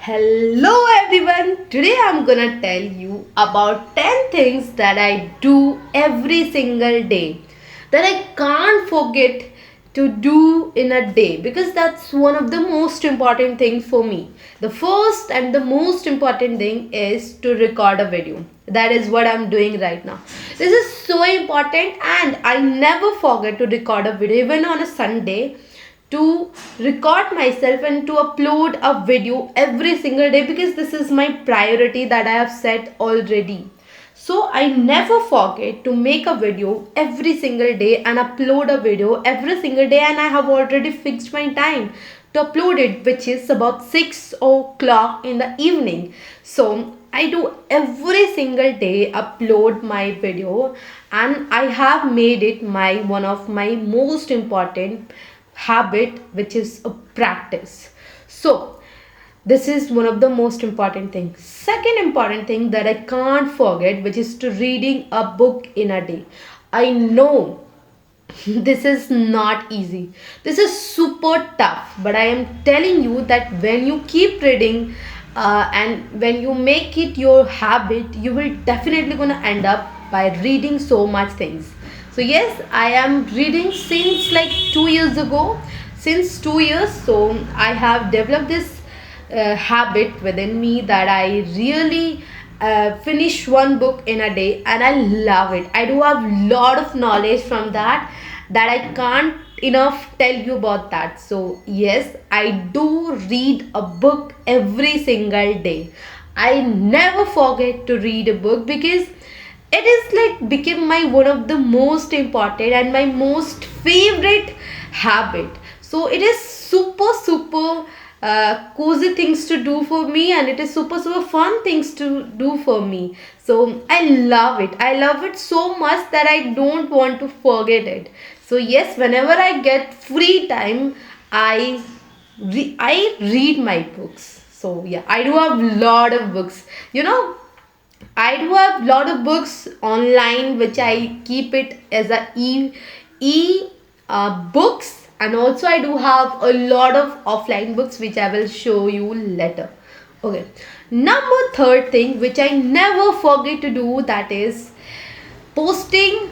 Hello everyone. Today I'm gonna tell you about 10 things that I do every single day that I can't forget to do in a day because that's one of the most important things for me. The first and the most important thing is to record a video. That is what I'm doing right now. This is so important and I never forget to record a video even on a Sunday to record myself and to upload a video every single day because this is my priority that I have set already. So I never forget to make a video every single day and upload a video every single day, and I have already fixed my time to upload it, which is about 6 o'clock in the evening. So I do every single day upload my video, and I have made it my one of my most important habit, which is a practice. So this is one of the most important things. Second important thing that I can't forget, which is to reading a book in a day. I know this is not easy, this is super tough, but I am telling you that when you keep reading and when you make it your habit, you will definitely gonna end up by reading so much things. So yes, I am reading since like 2 years ago, since 2 years. So I have developed this habit within me that I really finish one book in a day, and I love it. I do have lot of knowledge from that I can't enough tell you about that. So yes, I do read a book every single day. I never forget to read a book because it is like became my one of the most important and my most favorite habit. So it is super cozy things to do for me, and it is super fun things to do for me. So I love it so much that I don't want to forget it. So yes, whenever I get free time, I read my books. So yeah, I do have lot of books, you know. I do have lot of books online, which I keep it as a books, and also I do have a lot of offline books which I will show you later. Okay, number third thing which I never forget to do, that is posting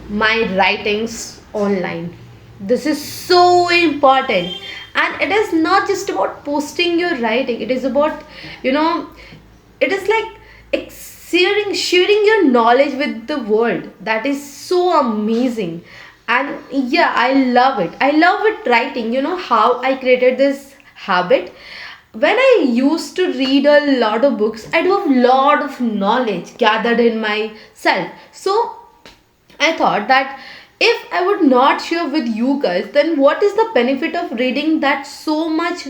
my writings online. This is so important, and it is not just about posting your writing. It is about, you know, it is like sharing your knowledge with the world. That is so amazing. And yeah, I love it writing. You know how I created this habit? When I used to read a lot of books, I do have a lot of knowledge gathered in myself. So I thought that if I would not share with you guys, then what is the benefit of reading that so much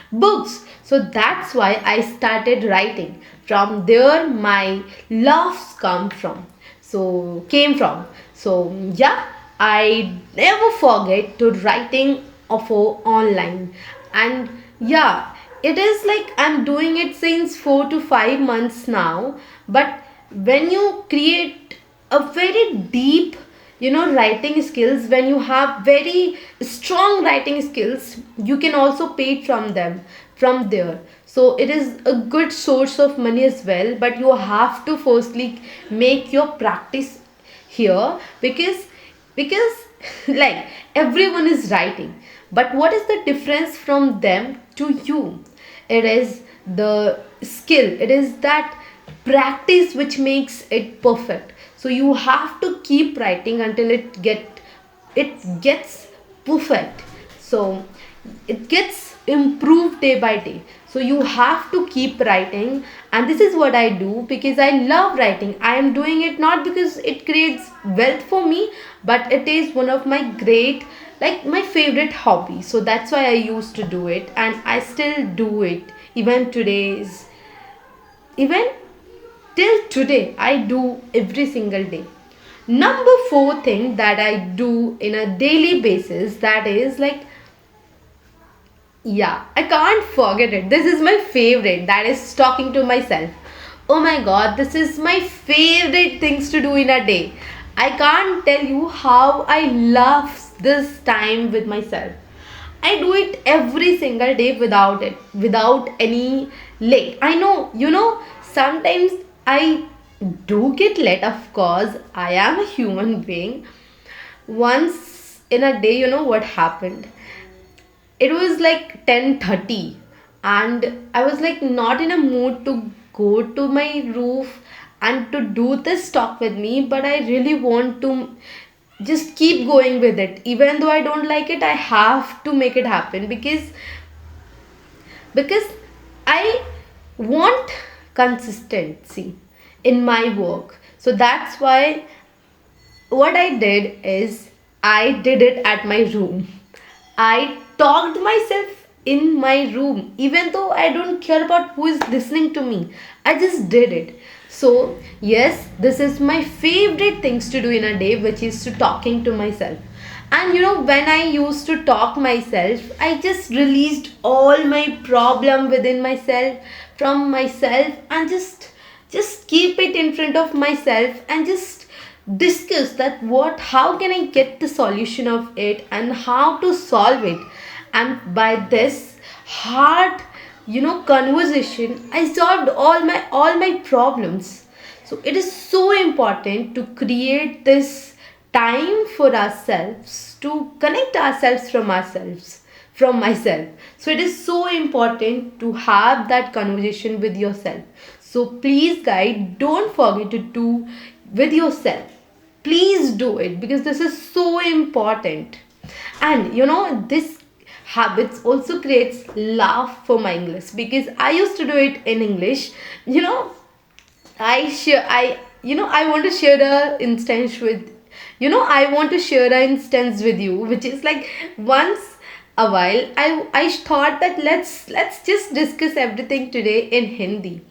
books? So that's why I started writing. From there, my laughs come from. So came from. So yeah, I never forget to writing of online. And yeah, it is like I'm doing it since 4 to 5 months now. But when you create a very deep, writing skills, when you have very strong writing skills, you can also pay it from them, from there. So it is a good source of money as well, but you have to firstly make your practice here, because like everyone is writing, but what is the difference from them to you? It is the skill, it is that practice which makes it perfect. So you have to keep writing until it gets perfect. So it gets improved day by day. So you have to keep writing, and this is what I do because I love writing. I am doing it not because it creates wealth for me, but it is one of my great, like my favorite hobby. So that's why I used to do it, and I still do it even today's, even till today I do every single day. Number four thing that I do in a daily basis, that is like, yeah, I can't forget it. This is my favorite. That is talking to myself. Oh my god, this is my favorite things to do in a day. I can't tell you how I love this time with myself. I do it every single day without any late. I know, sometimes I do get late, of course. I am a human being. Once in a day, you know what happened? It was like 10:30 and I was like not in a mood to go to my roof and to do this talk with me, but I really want to just keep going with it. Even though I don't like it, I have to make it happen because I want consistency in my work. So that's why what I did is I did it at my room. I talked myself in my room, even though I don't care about who is listening to me. I just did it. So, yes, this is my favorite things to do in a day, which is to talking to myself. And when I used to talk myself, I just released all my problem within myself from myself and just keep it in front of myself and just discuss that what how can I get the solution of it and how to solve it. And by this hard conversation, I solved all my problems. So it is so important to create this time for ourselves, to connect ourselves from myself. So it is so important to have that conversation with yourself. So please guys, don't forget to do with yourself. Please do it because this is so important. And this habits also creates laugh for my English, because I used to do it in English. you know I want to share a instance with I want to share an instance with you, which is like once a while I thought that let's just discuss everything today in Hindi.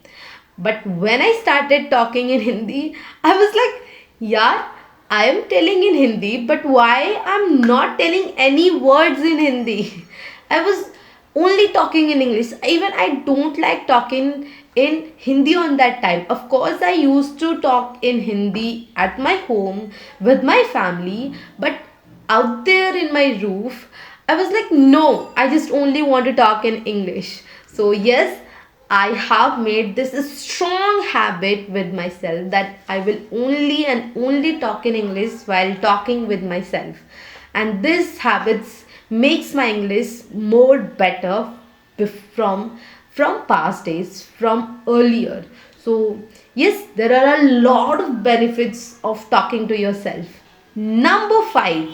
But when I started talking in Hindi, I was like, yeah, I am telling in Hindi, but why I'm not telling any words in Hindi? I was only talking in English. Even I don't like talking in Hindi on that time. Of course, I used to talk in Hindi at my home with my family, but out there in my roof, I was like, no, I just only want to talk in English. So, yes, I have made this a strong habit with myself that I will only and only talk in English while talking with myself. And this habits makes my English more better from past days, from earlier. So yes, there are a lot of benefits of talking to yourself. Number 5,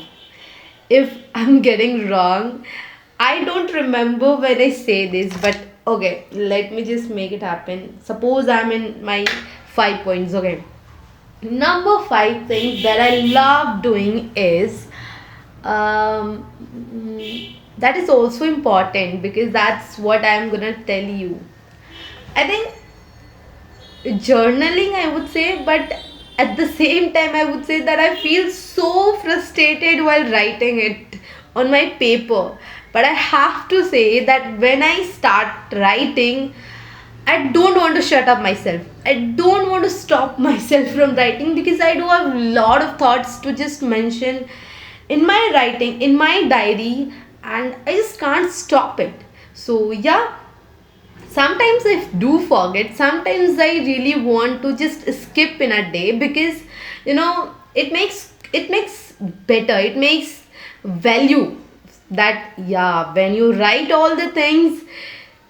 if I'm getting wrong, I don't remember when I say this, but okay, let me just make it happen. Suppose I'm in my 5 points. Okay, number 5 things that I love doing is that is also important because that's what I'm gonna tell you. I think journaling, I would say, but at the same time I would say that I feel so frustrated while writing it on my paper. But I have to say that when I start writing, I don't want to shut up myself. I don't want to stop myself from writing because I do have a lot of thoughts to just mention in my writing, in my diary, and I just can't stop it. So yeah, sometimes I do forget. Sometimes I really want to just skip in a day because it makes better, it makes value that, yeah, when you write all the things,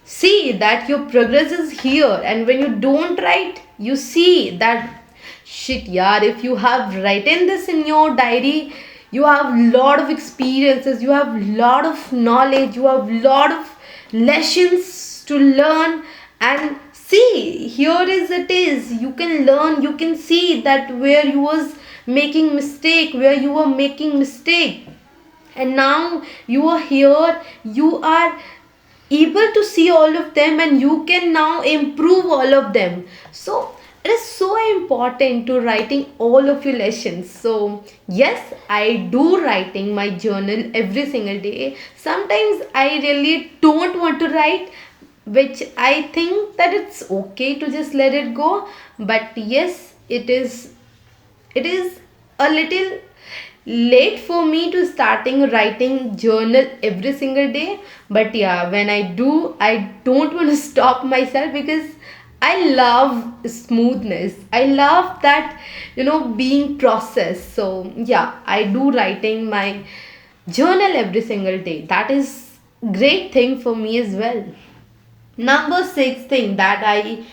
see that your progress is here. And when you don't write, you see that shit, yeah, if you have written this in your diary, you have lot of experiences, you have lot of knowledge, you have lot of lessons to learn. And see, here is it is, you can learn, you can see that where you was making mistake, where you were making mistake, and now you are here, you are able to see all of them, and you can now improve all of them. So it is so important to writing all of your lessons. So yes, I do writing my journal every single day. Sometimes I really don't want to write, which I think that it's okay to just let it go. But yes, it is a little late for me to starting writing journal every single day, but yeah, when I do, I don't want to stop myself because I love smoothness. I love that, being processed. So yeah, I do writing my journal every single day. That is great thing for me as well. Number 6 thing that I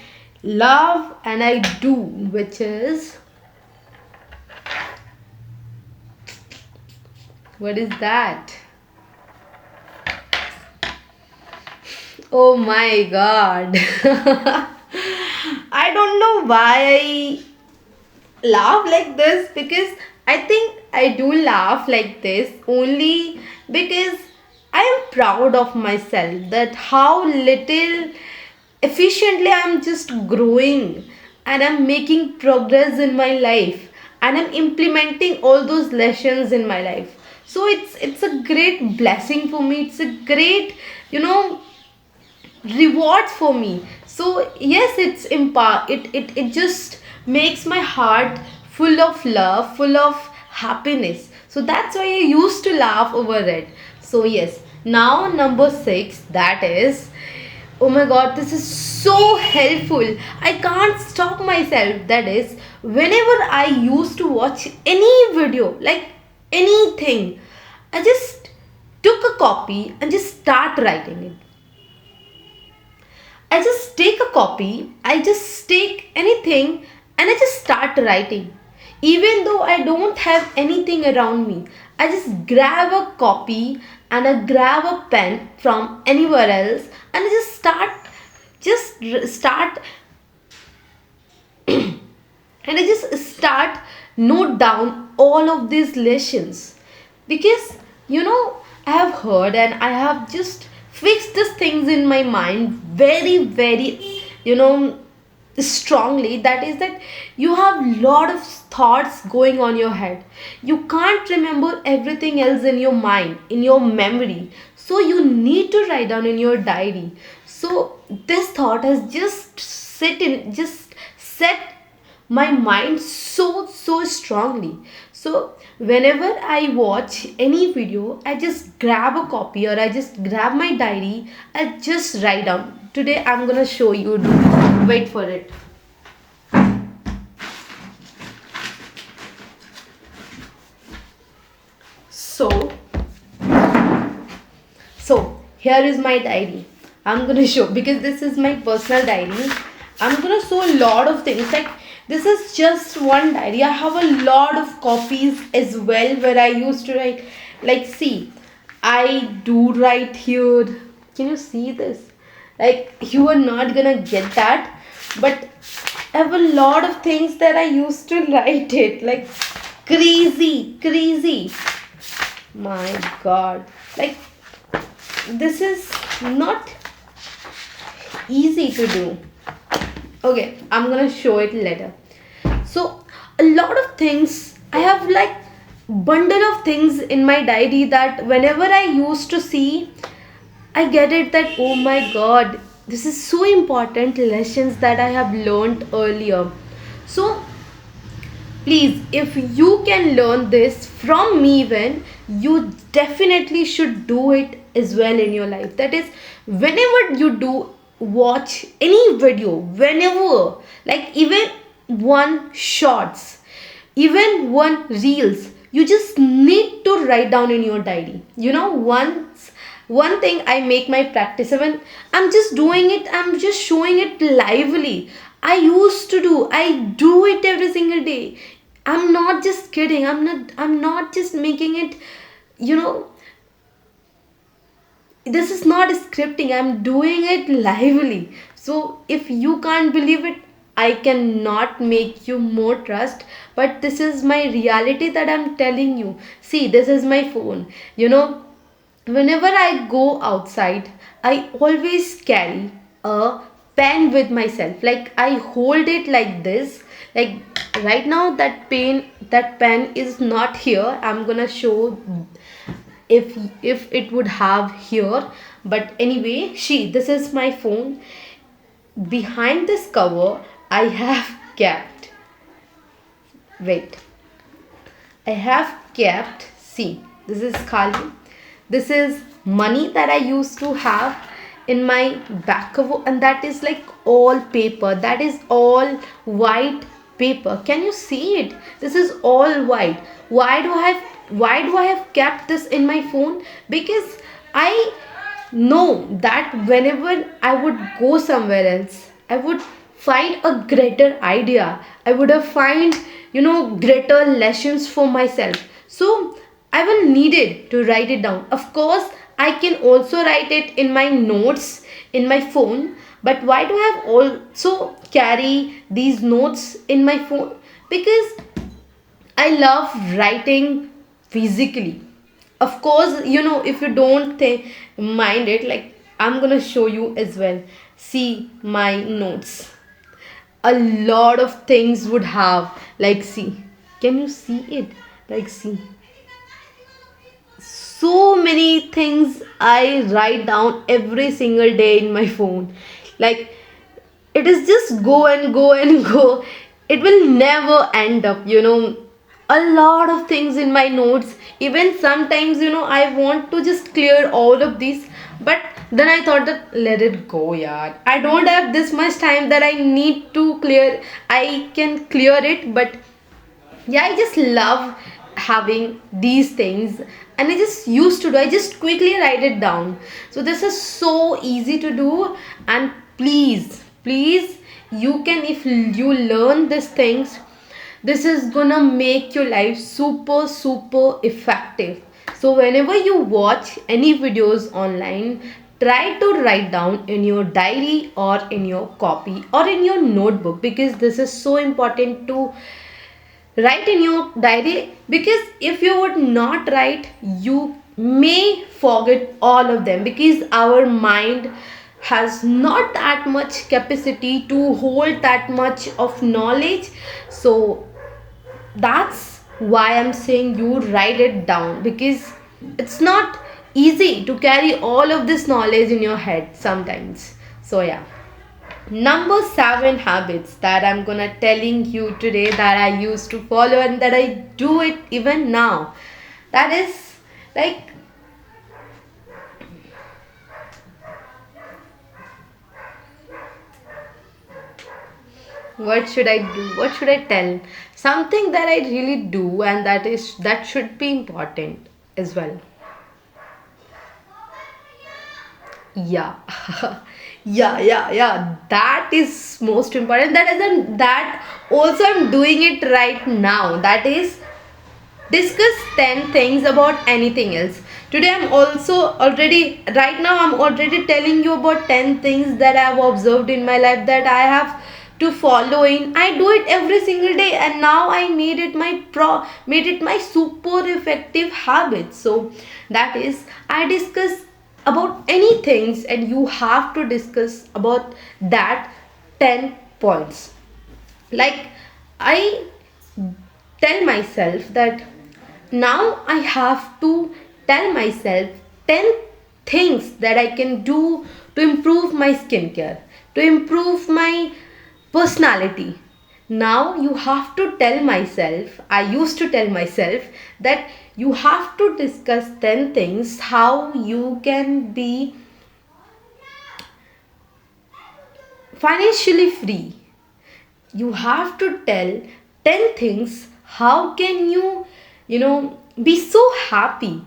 love and I do, which is, what is that? Oh my god. I don't know why I laugh like this, because I think I do laugh like this only because I am proud of myself that how little efficiently I'm just growing and I'm making progress in my life and I'm implementing all those lessons in my life. So it's a great blessing for me. It's a great, you know, rewards for me. So yes, it just makes my heart full of love, full of happiness. So that's why I used to laugh over it. So yes, now number 6, that is, oh my god, this is so helpful. I can't stop myself. That is, whenever I used to watch any video, like anything, I just took a copy and just start writing it. I just take a copy, I just take anything and I just start writing. Even though I don't have anything around me, I just grab a copy and I grab a pen from anywhere else and I just start and I just start note down all of these lessons, because I have heard and I have just fixed these things in my mind very very you know strongly. That is that you have lot of thoughts going on your head. You can't remember everything else in your mind, in your memory, so you need to write down in your diary. So this thought has just set my mind so strongly. So whenever I watch any video, I just grab a copy or I just grab my diary, I just write down. Today I'm gonna show you. Wait for it. So here is my diary. I'm gonna show, because this is my personal diary. I'm gonna show a lot of things. Like, this is just one diary. I have a lot of copies as well where I used to write. Like, see, I do write here. Can you see this? Like, you are not gonna get that, but I have a lot of things that I used to write it. Like, crazy. My god. Like, this is not easy to do. Okay, I'm gonna show it later. So a lot of things, I have like bundle of things in my diary that whenever I used to see, I get it that, oh my god, this is so important lessons that I have learned earlier. So please, if you can learn this from me, when you definitely should do it as well in your life. That is, whenever you do watch any video, whenever, like even one shorts, even one reels, you just need to write down in your diary. Once one thing I make my practice, when I'm just doing it, I'm just showing it lively. I do it every single day. I'm not just kidding. I'm not just making it, you know, this is not scripting. I'm doing it lively. So if you can't believe it, I cannot make you more trust. But this is my reality that I'm telling you. See, this is my phone. Whenever I go outside, I always carry a pen with myself. Like, I hold it like this. Like, right now that pen is not here. I'm gonna show if it would have here. But anyway, this is my phone. Behind this cover, I have kept, wait, I have kept, see, this is khali, this is money that I used to have in my back cover, and that is like all paper, that is all white paper. Can you see it? This is all white. Why do I have kept this in my phone? Because I know that whenever I would go somewhere else, I would find a greater idea. I would have find, greater lessons for myself. So I will need it to write it down. Of course, I can also write it in my notes in my phone. But why do I have also carry these notes in my phone? Because I love writing physically. Of course, if you don't mind it, like I'm gonna show you as well. See my notes. A lot of things would have, like, see. Can you see it? Like, see. So many things I write down every single day in my phone. Like, it is just go and go and go. It will never end up, a lot of things in my notes. Even sometimes, I want to just clear all of these, but then I thought that let it go, yeah, I don't have this much time that I need to clear. I can clear it, but yeah, I just love having these things, and I just used to do, I just quickly write it down. So this is so easy to do. And please, you can, if you learn these things, this is gonna make your life super effective. So whenever you watch any videos online, try to write down in your diary or in your copy or in your notebook, because this is so important to write in your diary. Because if you would not write, you may forget all of them, because our mind has not that much capacity to hold that much of knowledge. So that's why I'm saying you write it down, because it's not easy to carry all of this knowledge in your head sometimes. So yeah, number 7 habits that I'm gonna telling you today that I used to follow and that I do it even now, that is like, what should I do, what should I tell, something that I really do, and that should be important as well. Yeah. Yeah, that is most important. That also I'm doing it right now, that is discuss 10 things about anything else. Today I'm also already, right now I'm already telling you about 10 things that I've observed in my life that I have to follow in. I do it every single day, and now I made it my super effective habit. So that is, I discuss about any things, and you have to discuss about that 10 points. Like, I tell myself that now I have to tell myself 10 things that I can do to improve my skincare, to improve my personality. Now you have to tell myself, I used to tell myself that you have to discuss 10 things how you can be financially free. You have to tell 10 things how can you be so happy.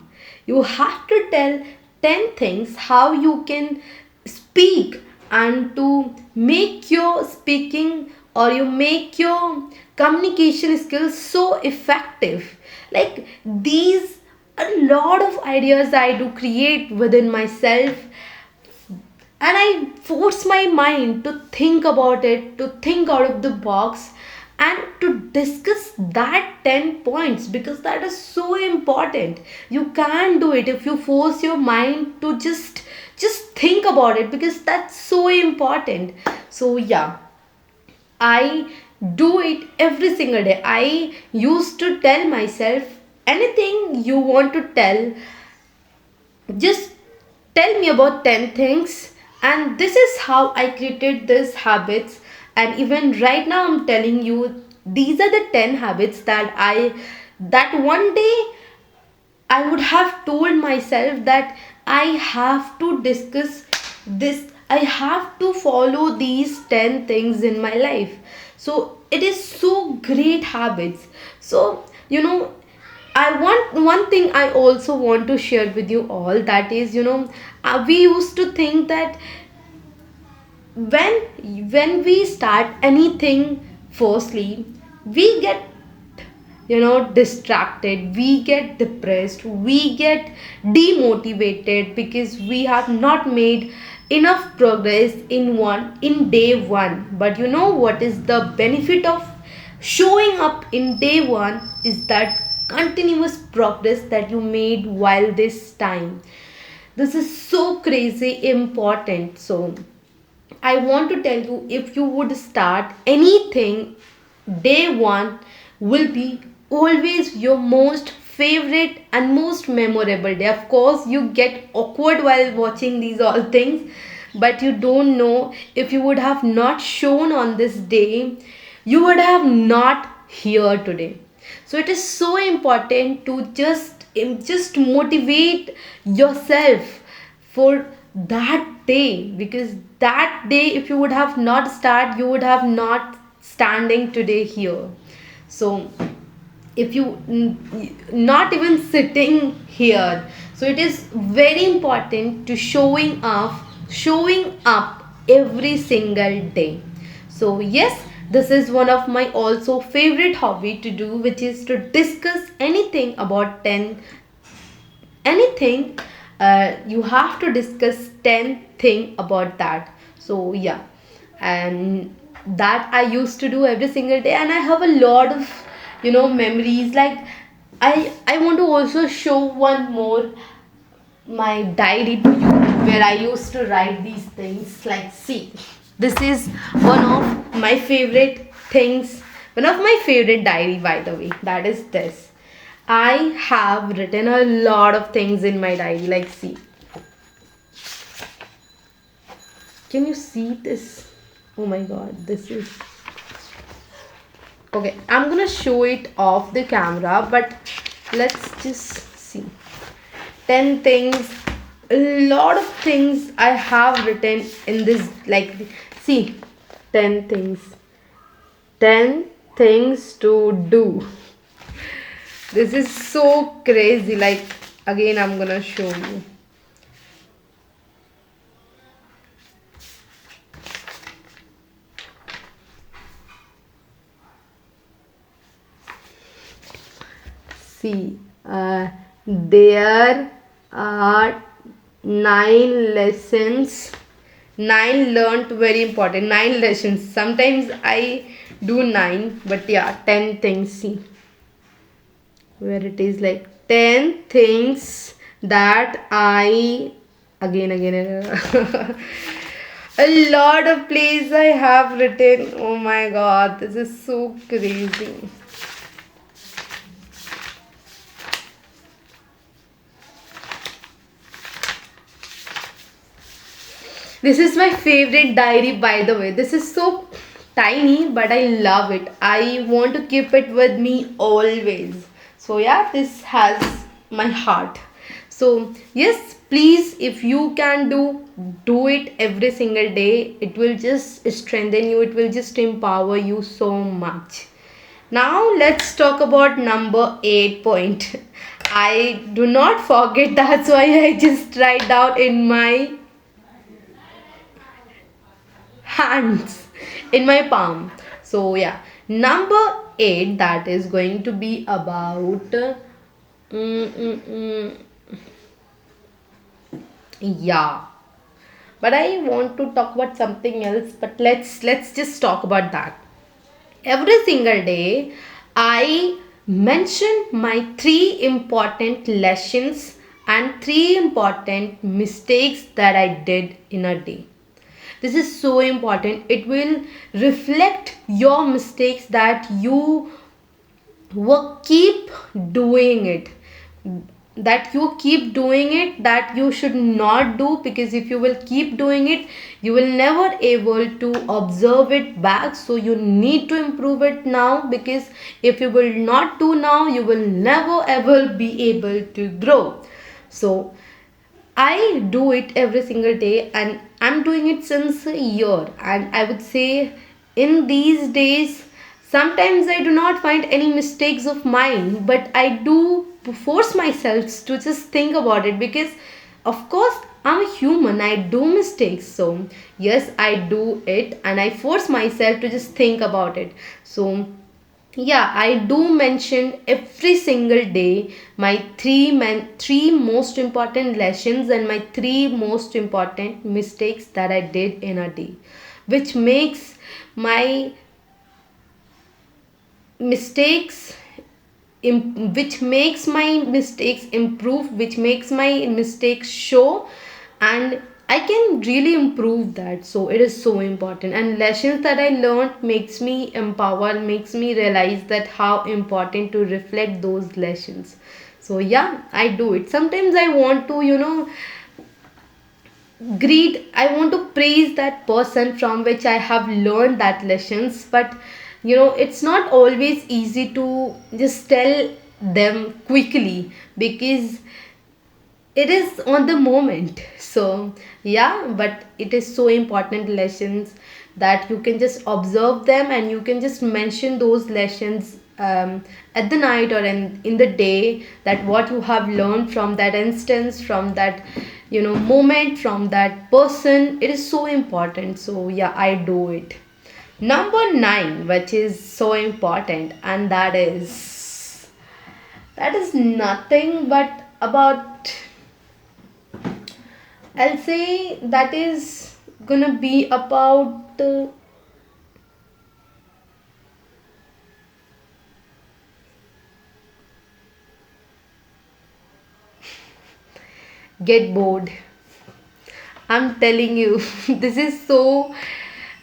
You have to tell 10 things how you can speak, and to make your speaking or you make your communication skills so effective. Like, these, a lot of ideas I do create within myself, and I force my mind to think about it, to think out of the box, and to discuss that 10 points, because that is so important. You can't do it if you force your mind to just think about it, because that's so important. So yeah, I do it every single day. I used to tell myself, anything you want to tell, just tell me about 10 things. And this is how I created these habits. And even right now I'm telling you, these are the 10 habits that I that one day I would have told myself that I have to discuss this, I have to follow these 10 things in my life. So it is so great habits. So you know, I want one thing I also want to share with you all, that is, you know, we used to think that when we start anything, firstly we get, you know, distracted, we get depressed, we get demotivated because we have not made enough progress in day one. But you know what is the benefit of showing up in day one is that continuous progress that you made while this time. This is so crazy important. So I want to tell you, if you would start anything, day one will be always your most favorite and most memorable day. Of course, you get awkward while watching these all things, but you don't know, if you would have not shown on this day, you would have not here today. So it is so important to just motivate yourself for that day, because that day, if you would have not start, you would have not standing today here. So if you not even sitting here. So it is very important to showing up every single day. So yes, this is one of my also favorite hobby to do, which is to discuss anything about 10, anything. You have to discuss 10 thing about that. So yeah, and that I used to do every single day, and I have a lot of, you know, memories. Like I want to also show one more, my diary to you, where I used to write these things. Like, see, this is one of my favorite things, one of my favorite diary, by the way. That is this. I have written a lot of things in my diary. Like, see, can you see this? Oh my god, this is okay. I'm gonna show it off the camera, but let's just see. 10 things, a lot of things I have written in this. Like, see, 10 things, 10 things to do. This is so crazy. Like, again, I'm gonna show you. See, there are 9 lessons. 9 learned, very important. 9 lessons. Sometimes I do 9, but yeah, 10 things. See, where it is like 10 things that I, again, a lot of plays I have written. Oh my god, this is so crazy. This is my favorite diary, by the way. This is so tiny, but I love it. I want to keep it with me always. So yeah, this has my heart. So yes, please, if you can do it every single day. It will just strengthen you. It will just empower you so much. Now let's talk about number 8 point. I do not forget. That's why I just write down in my hands, in my palm. So yeah, number 8, that is going to be about mm, mm, mm, yeah, but I want to talk about something else. But let's just talk about that. Every single day I mention my 3 important lessons and 3 important mistakes that I did in a day. This is so important. It will reflect your mistakes, that you will keep doing it. that you keep doing it, that you should not do, because if you will keep doing it, you will never able to observe it back. So you need to improve it now, because if you will not do now, you will never ever be able to grow. So I do it every single day, and I'm doing it since a year. And I would say in these days, sometimes I do not find any mistakes of mine, but I do force myself to just think about it, because, of course, I'm a human, I do mistakes. So, yes, I do it, and I force myself to just think about it. So, yeah, I do mention every single day my three most important lessons and my three most important mistakes that I did in a day, which makes my mistakes which makes my mistakes improve, which makes my mistakes show, and I can really improve that. So it is so important, and lessons that I learned makes me empowered, makes me realize that how important to reflect those lessons. So yeah, I do it. Sometimes I want to, greet, I want to praise that person from which I have learned that lessons, but it's not always easy to just tell them quickly, because it is on the moment. So yeah, but it is so important lessons that you can just observe them, and you can just mention those lessons at the night or in the day, that what you have learned from that instance, from that moment, from that person. It is so important. So yeah, I do it. Number 9, which is so important, and that is nothing but about, I'll say that is gonna be about get bored. I'm telling you, this is so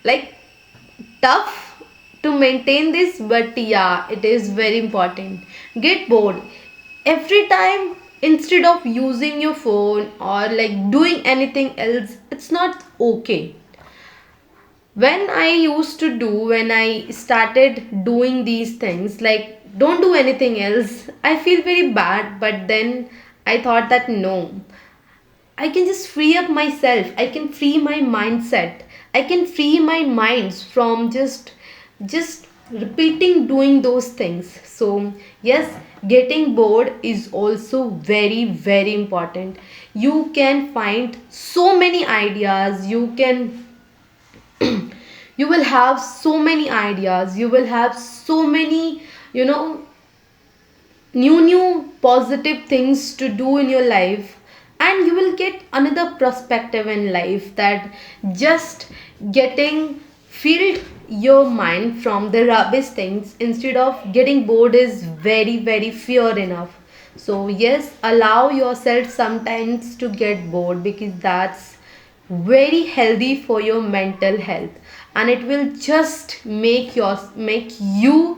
like tough to maintain this, but yeah, it is very important. Get bored. Every time, instead of using your phone or like doing anything else, it's not okay. When I started doing these things, like don't do anything else, I feel very bad. But then I thought that no, I can just free up myself, I can free my mindset, I can free my minds from just repeating doing those things. So yes, getting bored is also very very important. You can find so many ideas, you will have so many ideas, you will have so many, you know new positive things to do in your life, and you will get another perspective in life, that just getting filled your mind from the rubbish things instead of getting bored is very very fair enough. So yes, allow yourself sometimes to get bored, because that's very healthy for your mental health, and it will just make you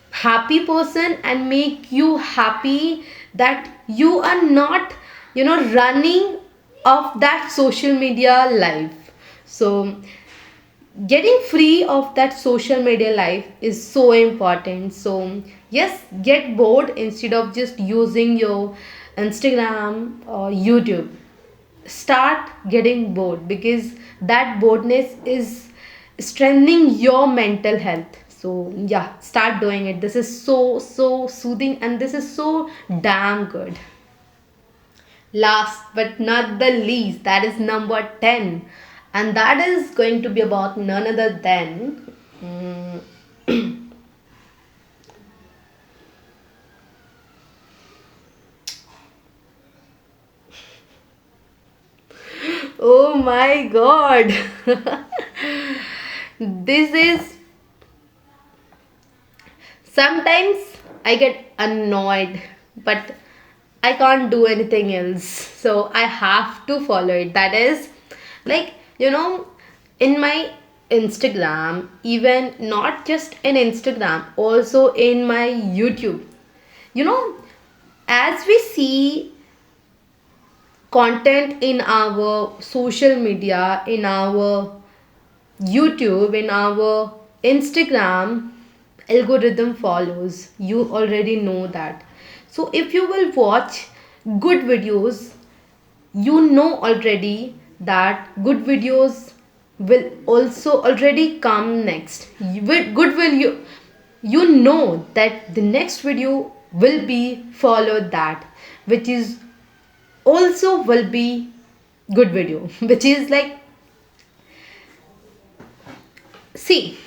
happy person, and make you happy that you are not running of that social media life. So getting free of that social media life is so important. So yes, get bored instead of just using your Instagram or YouTube. Start getting bored, because that boredness is strengthening your mental health. So yeah, start doing it. This is so soothing, and this is so damn good. Last but not the least, that is number 10, and that is going to be about none other than oh my god. This is, sometimes I get annoyed, but I can't do anything else. So I have to follow it. That is like, in my Instagram, even not just in Instagram, also in my YouTube. You know, as we see content in our social media, in our YouTube, in our Instagram, algorithm follows. You already know that. So if you will watch good videos, you know already that good videos will also already come next. With good will you know that the next video will be followed that, which is also will be good video, which is like, see,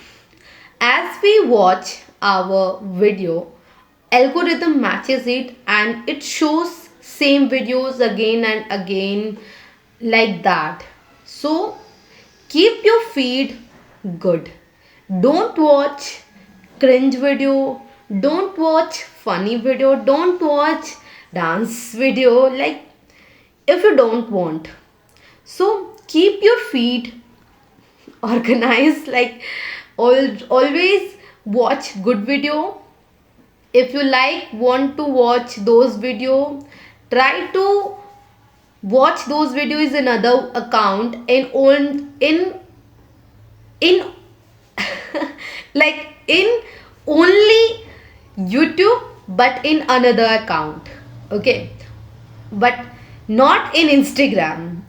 as we watch our video, algorithm matches it and it shows same videos again and again, like that. So keep your feed good. Don't watch cringe video, don't watch funny video, don't watch dance video, like, if you don't want. So keep your feed organized, like, always watch good video. If you like want to watch those video, try to watch those videos in other account, in on in like in only YouTube, but in another account, okay, but not in Instagram,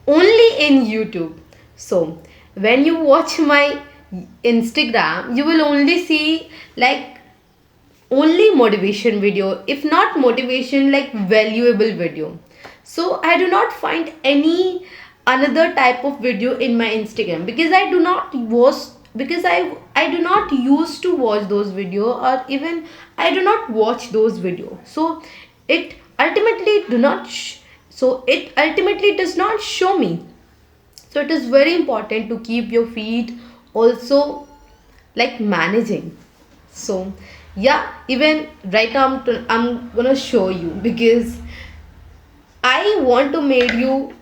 only in YouTube. So when you watch my Instagram, you will only see like only motivation video, if not motivation, like valuable video. So I do not find any another type of video in my Instagram, because I do not watch, because I do not used to watch those video, or even I do not watch those video. So it ultimately do not so it ultimately does not show me. So it is very important to keep your feed also like managing. So yeah, even right now I'm gonna show you, because I want to make you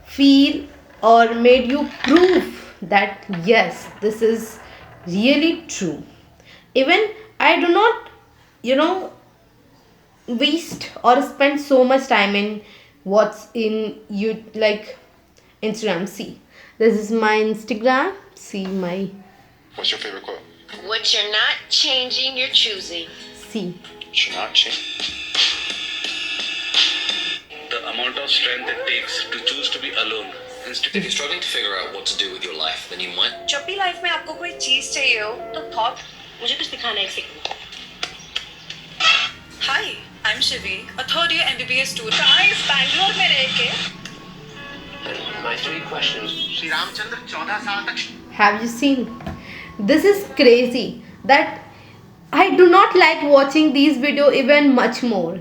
feel or made you prove that yes, this is really true. Even I do not, you know, waste or spend so much time in what's in you, like Instagram. See, this is my Instagram. See my. What's your favorite quote? What you're not changing, you're choosing. See. Should not change. The amount of strength it takes to choose to be alone. If you're struggling to figure out what to do with your life, then you might. जब भी life में आपको कोई चीज चाहिए हो तो thought मुझे कुछ दिखाना है सीखना. Hi, I'm Shivi, a third year MBBS student. Guys, Bangalore में रह के. My 3 questions. श्री रामचंद्र 14 साल तक. Have you seen? This is crazy that I do not like watching these video even much more.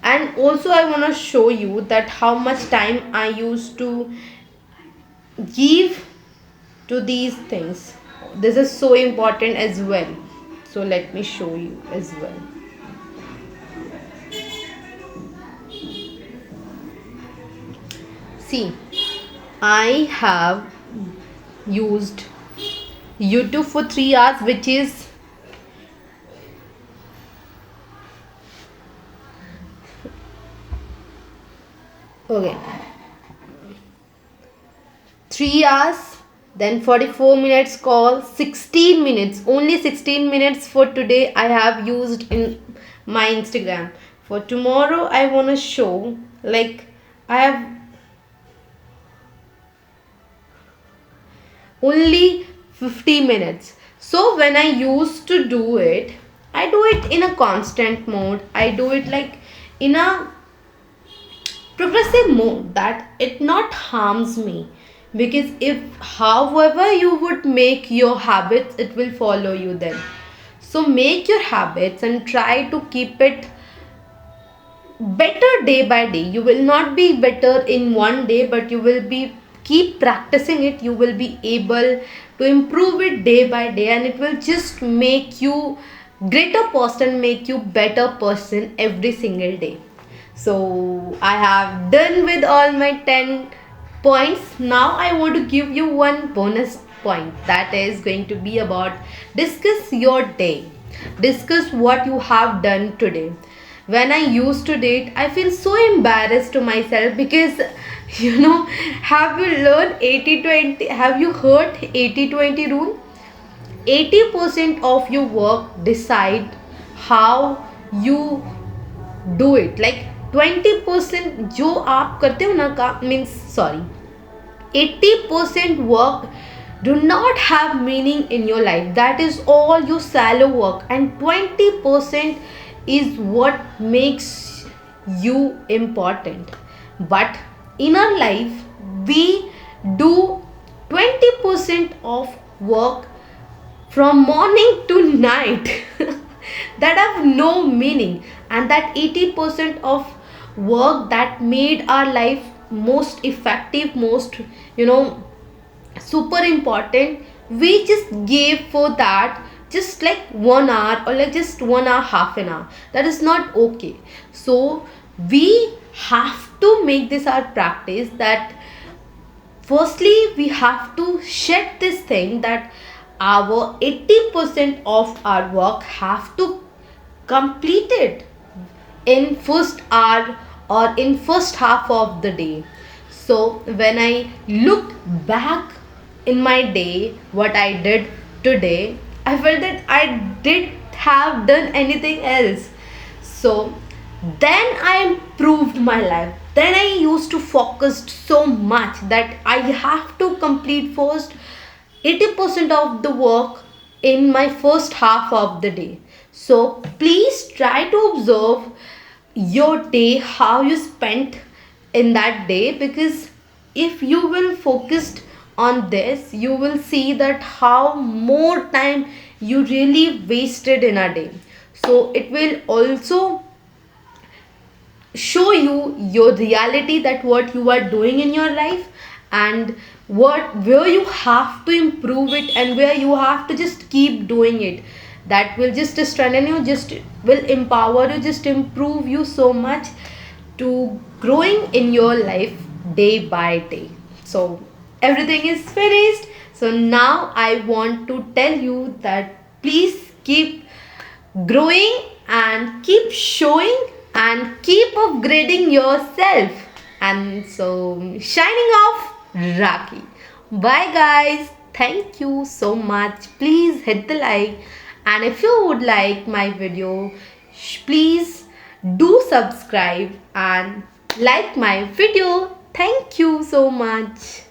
And also I want to show you that how much time I used to give to these things. This is so important as well. So let me show you as well. See, I have used YouTube for 3 hours, which is okay, 3 hours, then 44 minutes call, 16 minutes, only 16 minutes for today I have used in my Instagram. For tomorrow I want to show, like, I have only 50 minutes. So when I used to do it, I do it in a constant mode. I do it like in a progressive mode, that it not harms me. Because if however you would make your habits, it will follow you then. So make your habits and try to keep it better day by day. You will not be better in one day, but you will be keep practicing it. You will be able to improve it day by day, and it will just make you greater person, make you better person every single day. So I have done with all my 10 points. Now I want to give you one bonus point, that is going to be about discuss your day. Discuss what you have done today. when I used to date, I feel so embarrassed to myself because have you learned 80/20? Have you heard 80/20 rule? 80% of your work decide how you do it. Like 20% जो आप करते हो ना काम, means sorry, 80% work do not have meaning in your life. That is all your shallow work, and 20% is what makes you important. But in our life, we do 20% of work from morning to night that have no meaning, and that 80% of work that made our life most effective, most super important, we just gave for that just like 1 hour, or like just 1 hour, half an hour. That is not okay. So we have to make this our practice, that firstly we have to shed this thing that our 80% of our work have to complete it in first hour or in first half of the day. So when I look back in my day, what I did today, I felt that I did have done anything else. So then I improved my life. Then I used to focus so much that I have to complete first 80% of the work in my first half of the day. So please try to observe your day, how you spent in that day, because if you will focus on this, you will see that how more time you really wasted in a day. So it will also show you your reality, that what you are doing in your life, and where you have to improve it, and where you have to just keep doing it. That will just strengthen you, just will empower you, just improve you so much to growing in your life day by day. So everything is finished. So now I want to tell you that please keep growing and keep showing and keep upgrading yourself. And so shining off, Raki. Bye guys. Thank you so much. Please hit the like, and if you would like my video, please do subscribe and like my video. Thank you so much.